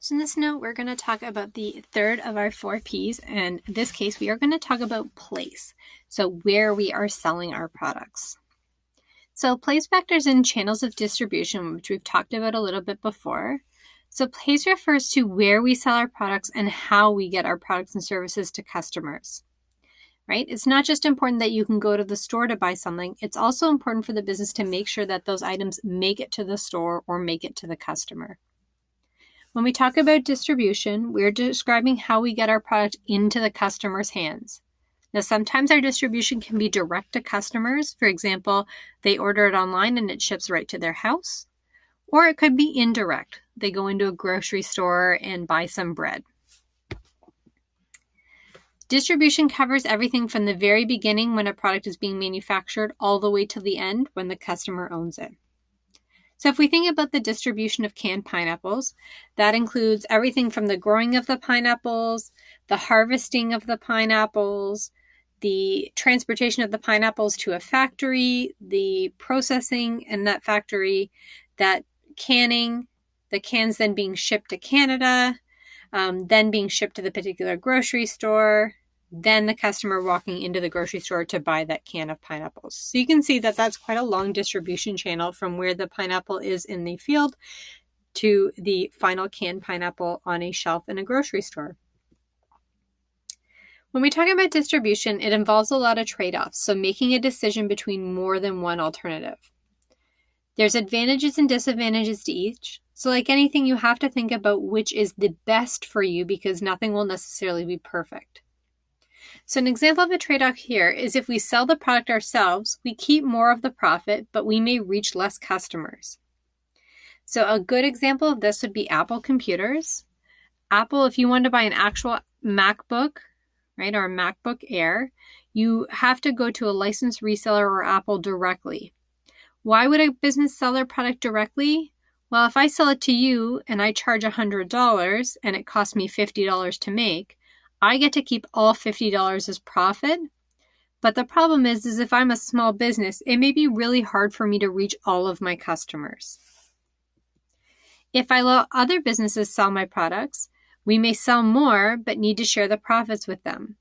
So in this note, we're going to talk about the third of our 4 Ps, and in this case, we are going to talk about place, so where we are selling our products. So place factors in channels of distribution, which we've talked about a little bit before. So place refers to where we sell our products and how we get our products and services to customers, right? It's not just important that you can go to the store to buy something. It's also important for the business to make sure that those items make it to the store or make it to the customer. When we talk about distribution, we're describing how we get our product into the customer's hands. Now, sometimes our distribution can be direct to customers. For example, they order it online and it ships right to their house. Or it could be indirect. They go into a grocery store and buy some bread. Distribution covers everything from the very beginning when a product is being manufactured all the way to the end when the customer owns it. So if we think about the distribution of canned pineapples, that includes everything from the growing of the pineapples, the harvesting of the pineapples, the transportation of the pineapples to a factory, the processing in that factory, that canning, the cans then being shipped to Canada, then being shipped to the particular grocery store, then the customer walking into the grocery store to buy that can of pineapples. So you can see that that's quite a long distribution channel from where the pineapple is in the field to the final canned pineapple on a shelf in a grocery store. When we talk about distribution, it involves a lot of trade-offs, so making a decision between more than one alternative. There's advantages and disadvantages to each. So like anything, you have to think about which is the best for you because nothing will necessarily be perfect. So an example of a trade-off here is if we sell the product ourselves, we keep more of the profit, but we may reach less customers. So a good example of this would be Apple computers. Apple, if you want to buy an actual MacBook, right, or a MacBook Air, you have to go to a licensed reseller or Apple directly. Why would a business sell their product directly? Well, if I sell it to you and I charge $100 and it costs me $50 to make, I get to keep all $50 as profit. But the problem is if I'm a small business, it may be really hard for me to reach all of my customers. If I let other businesses sell my products, we may sell more but need to share the profits with them.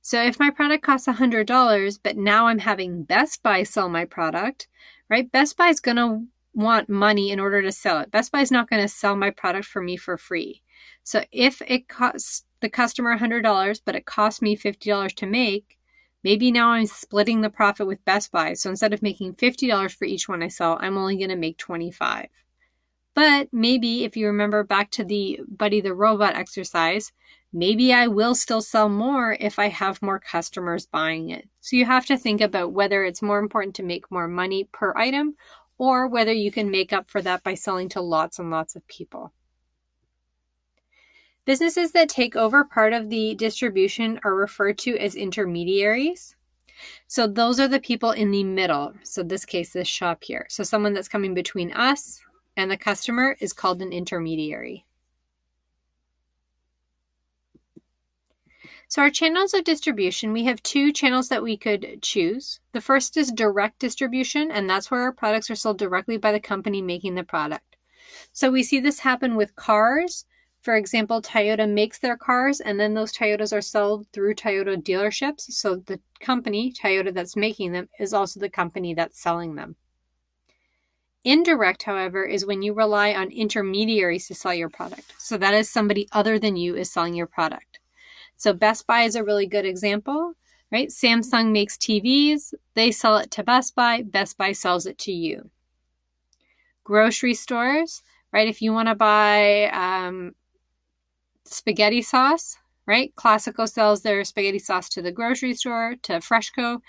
So if my product costs $100, but now I'm having Best Buy sell my product, right? Best Buy is going to want money in order to sell it. Best Buy is not going to sell my product for me for free. So if it costs the customer $100, but it costs me $50 to make, maybe now I'm splitting the profit with Best Buy. So instead of making $50 for each one I sell, I'm only going to make $25. But maybe if you remember back to the Buddy the Robot exercise, maybe I will still sell more if I have more customers buying it. So you have to think about whether it's more important to make more money per item or whether you can make up for that by selling to lots and lots of people. Businesses that take over part of the distribution are referred to as intermediaries. So those are the people in the middle. So in this case, this shop here. So someone that's coming between us and the customer is called an intermediary. So our channels of distribution, we have 2 channels that we could choose. The first is direct distribution, and that's where our products are sold directly by the company making the product. So we see this happen with cars. For example, Toyota makes their cars, and then those Toyotas are sold through Toyota dealerships. So the company, Toyota, that's making them is also the company that's selling them. Indirect, however, is when you rely on intermediaries to sell your product. So that is somebody other than you is selling your product. So Best Buy is a really good example, right? Samsung makes TVs. They sell it to Best Buy. Best Buy sells it to you. Grocery stores, right? If you want to buy spaghetti sauce, right? Classico sells their spaghetti sauce to the grocery store, to Freshco.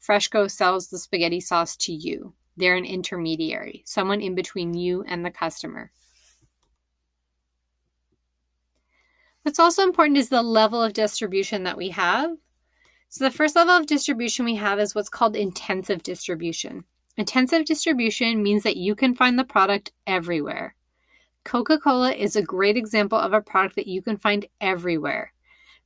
Freshco sells the spaghetti sauce to you. They're an intermediary, someone in between you and the customer. What's also important is the level of distribution that we have. So the first level of distribution we have is what's called intensive distribution. Intensive distribution means that you can find the product everywhere. Coca-Cola is a great example of a product that you can find everywhere,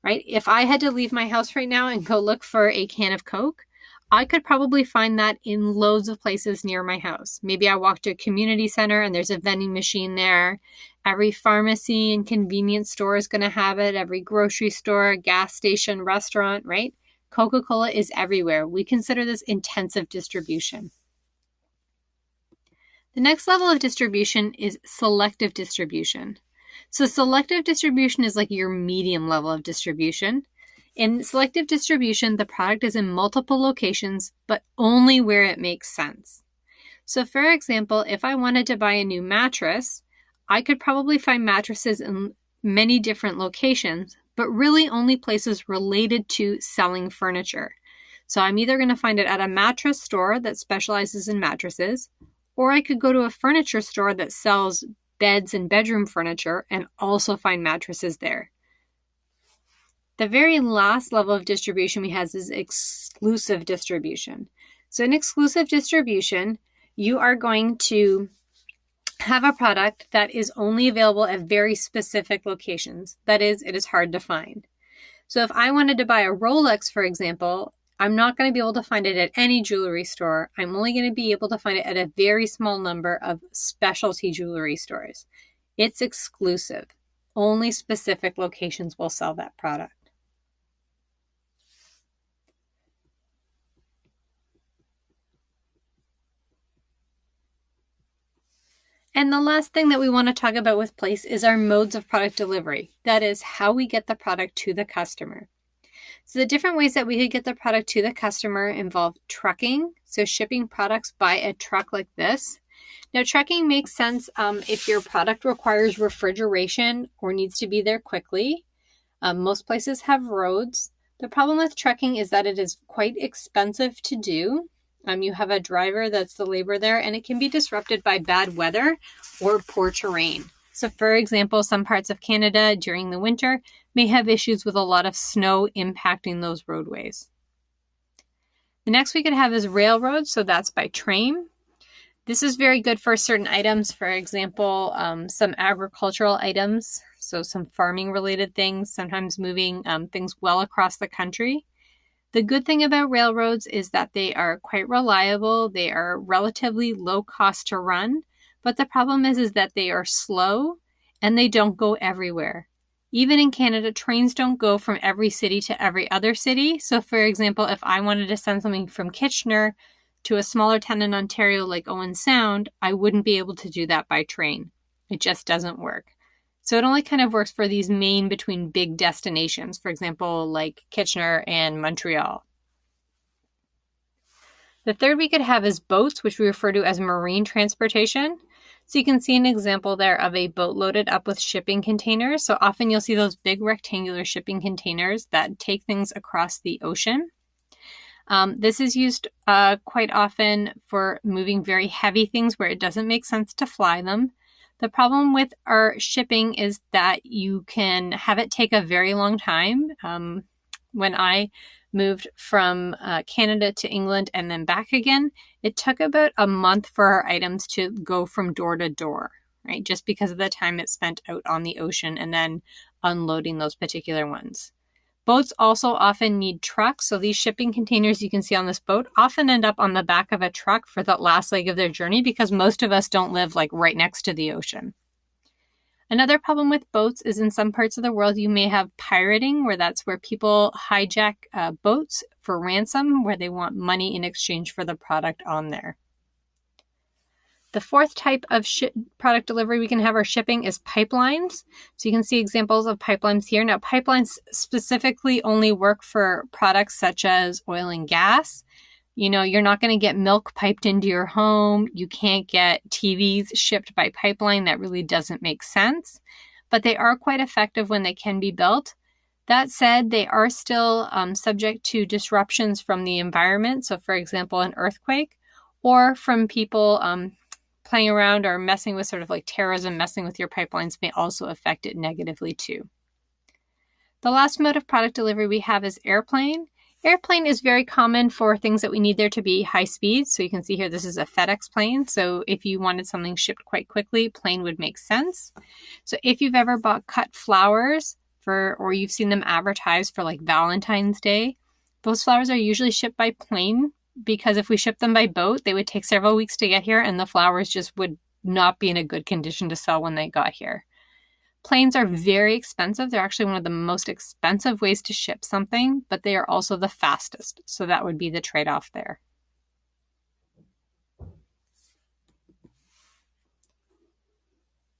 right? If I had to leave my house right now and go look for a can of Coke, I could probably find that in loads of places near my house. Maybe I walk to a community center and there's a vending machine there. Every pharmacy and convenience store is going to have it. Every grocery store, gas station, restaurant, right? Coca-Cola is everywhere. We consider this intensive distribution. The next level of distribution is selective distribution. So selective distribution is like your medium level of distribution. In selective distribution, the product is in multiple locations, but only where it makes sense. So for example, if I wanted to buy a new mattress, I could probably find mattresses in many different locations, but really only places related to selling furniture. So I'm either going to find it at a mattress store that specializes in mattresses, or I could go to a furniture store that sells beds and bedroom furniture and also find mattresses there. The very last level of distribution we have is exclusive distribution. So in exclusive distribution, you are going to have a product that is only available at very specific locations. That is, it is hard to find. So if I wanted to buy a Rolex, for example, I'm not going to be able to find it at any jewelry store. I'm only going to be able to find it at a very small number of specialty jewelry stores. It's exclusive. Only specific locations will sell that product. And the last thing that we want to talk about with place is our modes of product delivery. That is how we get the product to the customer. So the different ways that we could get the product to the customer involve trucking, so shipping products by a truck like this. Now, trucking makes sense if your product requires refrigeration or needs to be there quickly. Most places have roads. The problem with trucking is that it is quite expensive to do. You have a driver that's the labor there, and it can be disrupted by bad weather or poor terrain. So for example, some parts of Canada during the winter may have issues with a lot of snow impacting those roadways. The next we could have is railroads, so that's by train. This is very good for certain items, for example, some agricultural items, so some farming related things, sometimes moving things well across the country. The good thing about railroads is that they are quite reliable. They are relatively low cost to run, but the problem is that they are slow and they don't go everywhere. Even in Canada, trains don't go from every city to every other city. So for example, if I wanted to send something from Kitchener to a smaller town in Ontario like Owen Sound, I wouldn't be able to do that by train. It just doesn't work. So it only kind of works for these main between big destinations, for example, like Kitchener and Montreal. The third we could have is boats, which we refer to as marine transportation. So you can see an example there of a boat loaded up with shipping containers. So often you'll see those big rectangular shipping containers that take things across the ocean. This is used quite often for moving very heavy things where it doesn't make sense to fly them. The problem with our shipping is that you can have it take a very long time. When I moved from Canada to England and then back again, it took about a month for our items to go from door to door, right? Just because of the time it spent out on the ocean and then unloading those particular ones. Boats also often need trucks. So these shipping containers you can see on this boat often end up on the back of a truck for the last leg of their journey because most of us don't live like right next to the ocean. Another problem with boats is in some parts of the world you may have pirating, where that's where people hijack boats for ransom, where they want money in exchange for the product on there. The fourth type of product delivery we can have our shipping is pipelines. So you can see examples of pipelines here. Now, pipelines specifically only work for products such as oil and gas. You know, you're not going to get milk piped into your home. You can't get TVs shipped by pipeline. That really doesn't make sense. But they are quite effective when they can be built. That said, they are still subject to disruptions from the environment. So, for example, an earthquake or from people playing around or messing with sort of like terrorism, messing with your pipelines may also affect it negatively too. The last mode of product delivery we have is airplane. Airplane is very common for things that we need there to be high speed. So you can see here, this is a FedEx plane. So if you wanted something shipped quite quickly, plane would make sense. So if you've ever bought cut flowers or you've seen them advertised for like Valentine's Day, those flowers are usually shipped by plane because if we ship them by boat, they would take several weeks to get here and the flowers just would not be in a good condition to sell when they got here. Planes are very expensive. They're actually one of the most expensive ways to ship something, but they are also the fastest. So that would be the trade-off there.